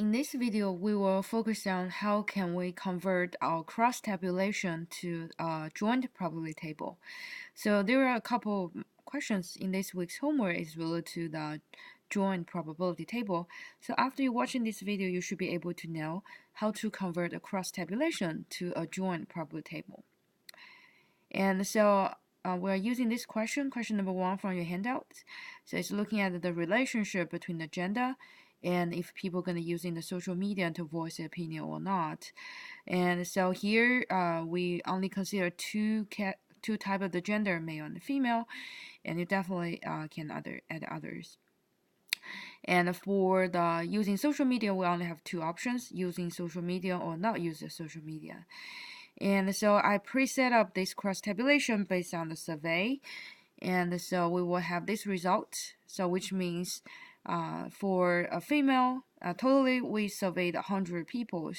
In this video, we will focus on how can we convert our cross-tabulation to a joint probability table. So there are a couple questions in this week's homework is related to the joint probability table. So after you watching this video, you should be able to know how to convert a cross-tabulation to a joint probability table. And so we're using this question number 1 from your handout. So it's looking at the relationship between the gender and if people are going to use in the social media to voice their opinion or not. And so here we only consider two types of the gender, male and female, and you definitely can add others. And for the using social media, we only have two options: using social media or not use the social media. And so I pre-set up this cross-tabulation based on the survey, and so we will have this result. So which means for a female, totally we surveyed 100 people,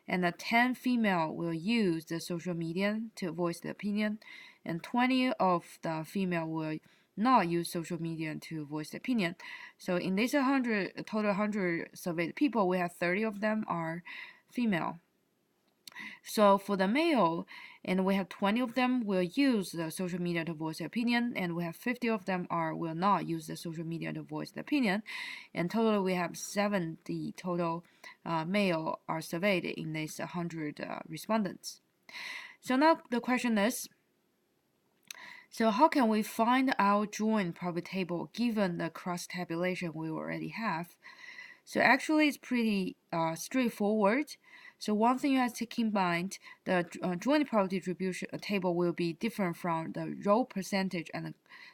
and 10 female will use the social media to voice their opinion, and 20 of the female will not use social media to voice their opinion. So in this total 100 surveyed people, we have 30 of them are female. So for the male, and we have 20 of them will use the social media to voice their opinion, and we have 50 of them will not use the social media to voice their opinion. And totally we have 70 total male are surveyed in this 100 respondents. So now the question is, so how can we find our joint probability table given the cross-tabulation we already have? So actually it's pretty straightforward. So one thing you have to keep in mind, the joint probability distribution table will be different from the row percentage and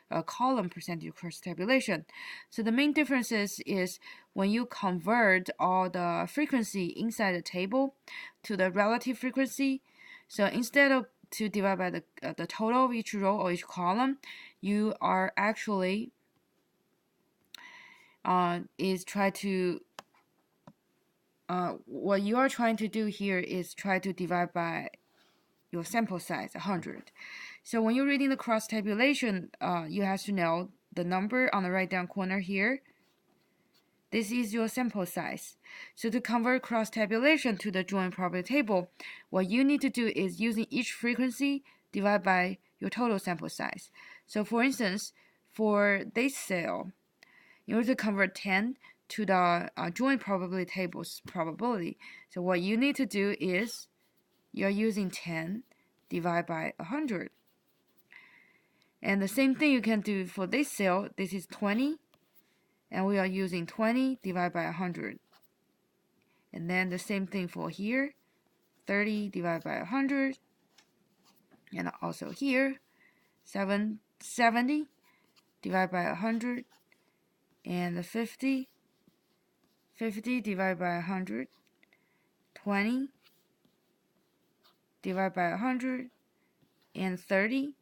the column percentage cross-tabulation. So the main differences is when you convert all the frequency inside the table to the relative frequency. So instead of to divide by the total of each row or each column, you are actually what you are trying to do here is try to divide by your sample size, 100. So when you're reading the cross-tabulation, you have to know the number on the right-down corner here. This is your sample size. So to convert cross-tabulation to the joint probability table, what you need to do is using each frequency divided by your total sample size. So for instance, for this cell, in order to convert 10 to the joint probability table's probability, so what you need to do is you're using 10 divided by 100. And the same thing you can do for this cell. This is 20, and we are using 20 divided by 100. And then the same thing for here, 30 divided by 100. And also here, 70 divided by 100. And 50 divided by 100, 20 divided by 100, and 30,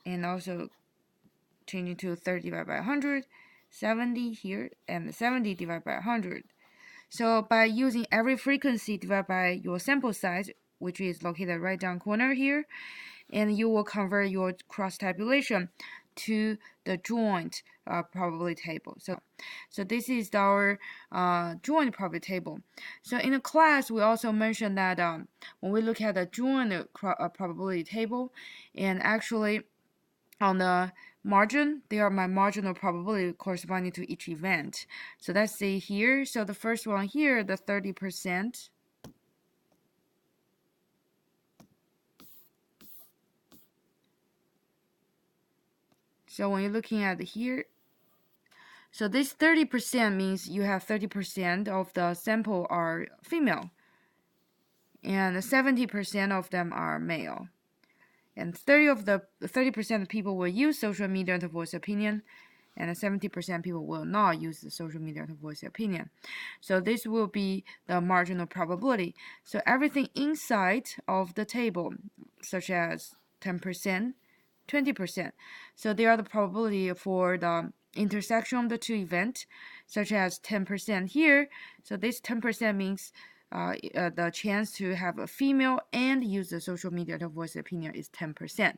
and also changing to 30 divided by 100, 70 here, and 70 divided by 100. So by using every frequency divided by your sample size, which is located right down corner here, and you will convert your cross-tabulation to the joint probability table. So this is our joint probability table. So in the class, we also mentioned that when we look at the joint probability table, and actually on the margin, they are my marginal probability corresponding to each event. So let's see here. So the first one here, the 30%. So when you're looking at here, so this 30% means you have 30% of the sample are female, and 70% of them are male. And 30% of people will use social media to voice opinion, and 70% of people will not use the social media to voice their opinion. So this will be the marginal probability. So everything inside of the table, such as 10%, 20%. So they are the probability for the intersection of the two events, such as 10% here. So this 10% means the chance to have a female and use the social media to voice opinion is 10%.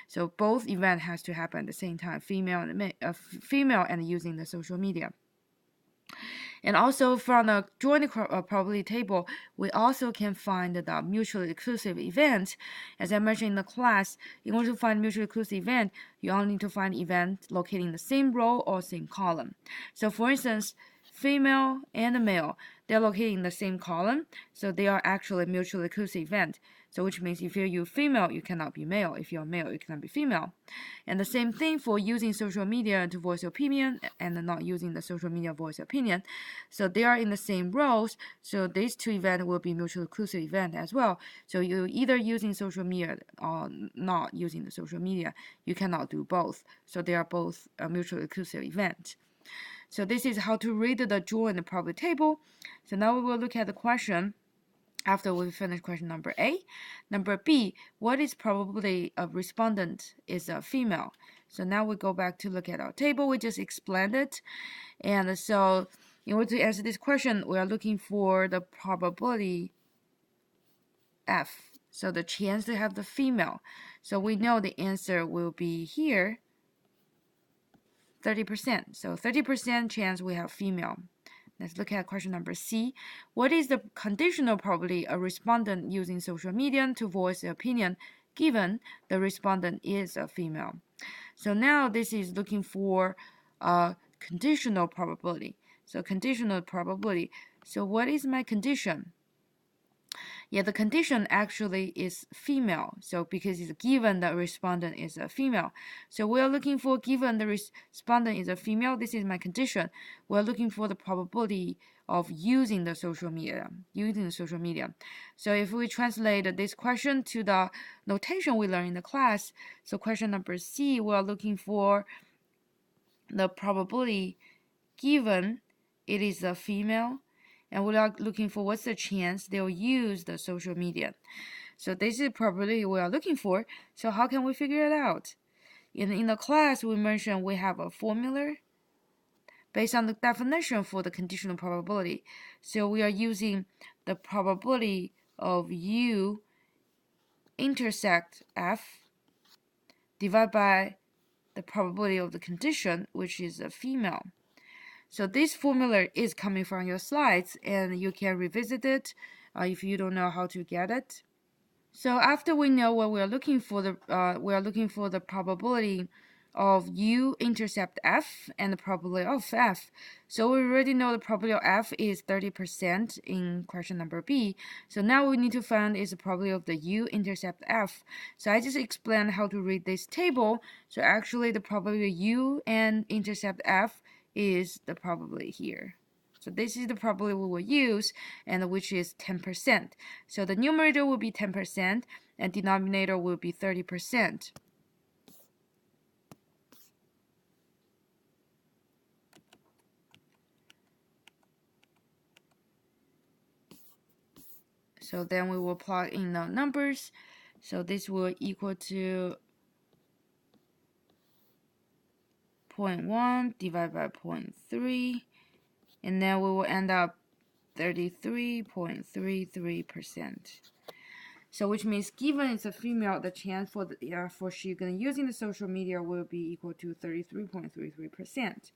So both events has to happen at the same time, female and using the social media. And also from the joint probability table, we also can find the mutually exclusive event. As I mentioned in the class, in order to find mutually exclusive event, you only need to find event located in the same row or same column. So for instance, female and male, they're located in the same column, so they are actually mutually exclusive event. So which means if you're female, you cannot be male. If you're male, you cannot be female. And the same thing for using social media to voice your opinion and not using the social media voice your opinion. So they are in the same rows. So these two events will be mutually exclusive event as well. So you either using social media or not using the social media. You cannot do both. So they are both a mutually exclusive event. So this is how to read the joint probability table. So now we will look at the question after we finish question number A. Number B, what is probability of respondent is a female? So now we go back to look at our table. We just explained it. And so in order to answer this question, we are looking for the probability F. So the chance to have the female. So we know the answer will be here, 30%. So 30% chance we have female. Let's look at question number C. What is the conditional probability a respondent using social media to voice their opinion given the respondent is a female? So now this is looking for a conditional probability. So conditional probability. So what is my condition? Yeah, the condition actually is female. So because it's given the respondent is a female. So we're looking for given the respondent is a female, this is my condition. We're looking for the probability of using the social media. So if we translate this question to the notation we learned in the class, so question number C, we're looking for the probability given it is a female, and we are looking for what's the chance they'll use the social media. So this is probability we are looking for. So how can we figure it out? In the class, we mentioned we have a formula based on the definition for the conditional probability. So we are using the probability of U intersect F divided by the probability of the condition, which is a female. So this formula is coming from your slides, and you can revisit it if you don't know how to get it. So after we know what we are looking for, the probability of U intercept F and the probability of F. So we already know the probability of F is 30% in question number B. So now we need to find is the probability of the U intercept F. So I just explained how to read this table. So actually the probability of U and intercept F is the probability here. So this is the probability we will use, and which is 10%. So the numerator will be 10%, and denominator will be 30%. So then we will plug in the numbers. So this will equal to 0.1 divided by 0.3, and then we will end up 33.33%. So which means given it's a female, the chance for she gonna using the social media will be equal to 33.33%.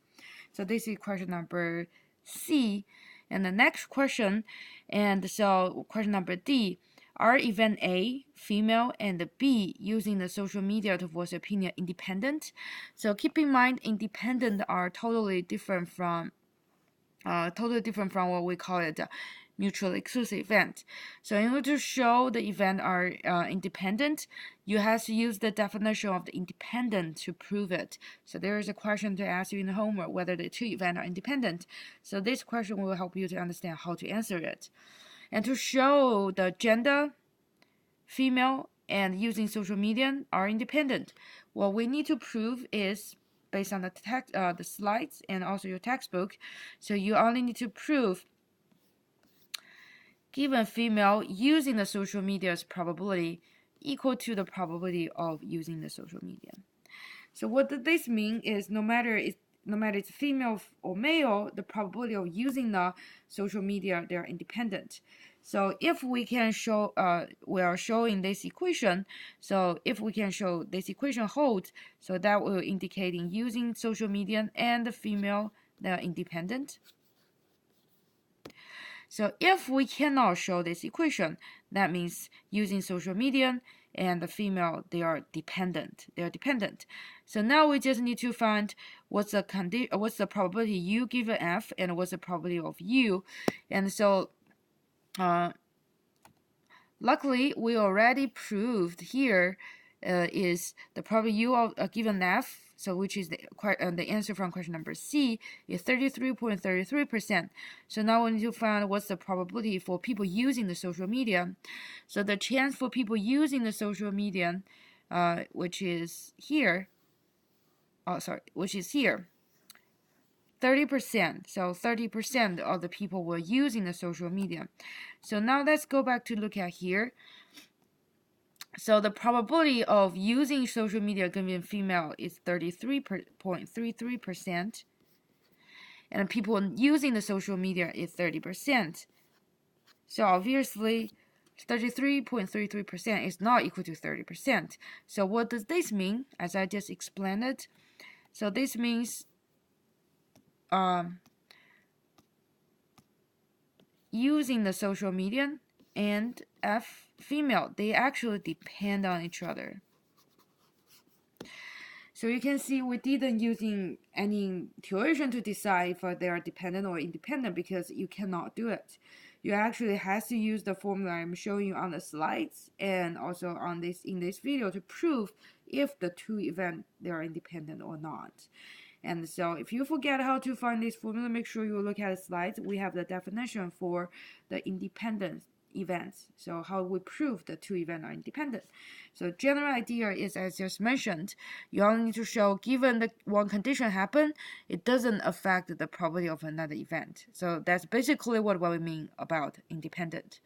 So this is question number C. And the next question, and so question number D, are event A, female, and B, using the social media to voice opinion independent? So keep in mind, independent are totally different from what we call it mutually exclusive event. So in order to show the event are independent, you have to use the definition of the independent to prove it. So there is a question to ask you in the homework whether the two events are independent. So this question will help you to understand how to answer it. And to show the gender, female, and using social media are independent, what we need to prove is based on the text, the slides, and also your textbook. So you only need to prove given female using the social media's probability equal to the probability of using the social media. So what does this mean is no matter it's female or male, the probability of using the social media, they're independent. So if we can show, we are showing this equation. So if we can show this equation holds, so that will indicate in using social media and the female, they're independent. So if we cannot show this equation, that means using social media and the female, they are dependent. So now we just need to find what's the probability U given F and what's the probability of U. And so luckily we already proved here is the probability U of a given F, so which is the answer from question number C, is 33.33%. So now we need to find what's the probability for people using the social media. So the chance for people using the social media, which is here, 30%. So 30% of the people were using the social media. So now let's go back to look at here. So the probability of using social media given female is 33.33%, and people using the social media is 30%. So obviously 33.33% is not equal to 30%. So what does this mean? As I just explained it, so this means using the social media and F female, they actually depend on each other. So you can see we didn't using any tuition to decide if they are dependent or independent, because you cannot do it. You actually have to use the formula I'm showing you on the slides and also on in this video to prove if the two events they are independent or not. And so if you forget how to find this formula, make sure you look at the slides. We have the definition for the independent events. So how we prove the two events are independent. So general idea is, as just mentioned, you only need to show given the one condition happen, it doesn't affect the probability of another event. So that's basically what we mean about independent.